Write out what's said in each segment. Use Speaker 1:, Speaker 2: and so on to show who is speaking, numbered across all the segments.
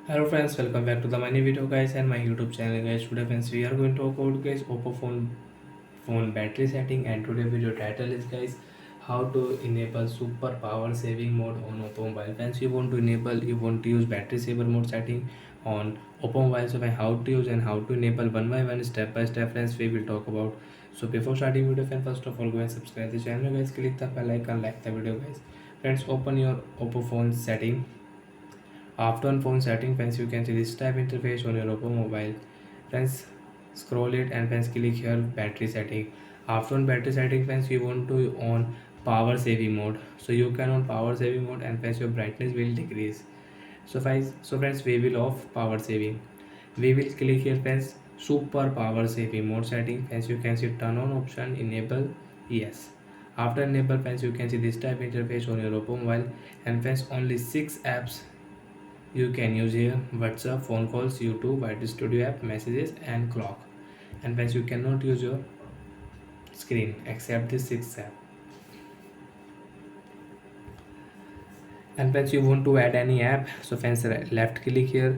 Speaker 1: Hello friends, welcome back to the mini video guys and my YouTube channel guys. Today friends we are going to talk about guys Oppo phone battery setting, and today video title is guys how to enable super power saving mode on Oppo mobile. Friends, you want to use battery saver mode setting on Oppo mobile. So how to use and how to enable one by one, step by step friends we will talk about. So before starting video friends, first of all go and subscribe the channel guys, click the bell icon, like the video guys. Friends, open your Oppo phone setting. After on phone setting friends, you can see this type interface on your Oppo mobile. Friends, scroll it and friends click here battery setting. After on battery setting friends, you want to on power saving mode. So you can on power saving mode and friends your brightness will decrease. So friends we will off power saving. We will click here friends super power saving mode setting. Friends, you can see turn on option, enable, yes. After enable friends, you can see this type interface on your Oppo mobile, and friends only 6 apps you can use here: WhatsApp, phone calls, YouTube, White Studio app, messages, and clock. And once you cannot use your screen except this 6 app. And once you want to add any app, so friends left click here,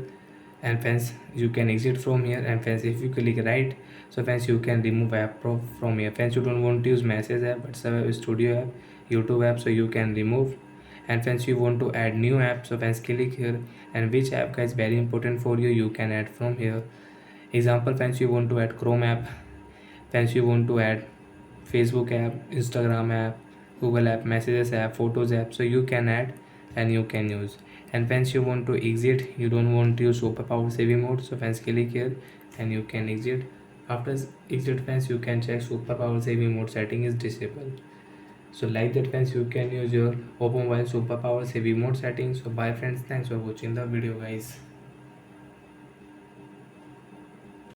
Speaker 1: and friends you can exit from here. And friends if you click right, so friends you can remove app from here. Friends, you don't want to use message app, WhatsApp app, Studio app, YouTube app, so you can remove. And friends you want to add new app, so friends click here, and which app guys very important for you, you can add from here. Example friends, you want to add Chrome app. Friends, you want to add Facebook app, Instagram app, Google app, messages app, photos app, so you can add and you can use. And friends, you want to exit, you don't want to use super power saving mode, so friends click here and you can exit. After exit friends, you can check super power saving mode setting is disabled. So like that friends, you can use your Oppo mobile super power saving mode settings. So bye friends, thanks for watching the video guys.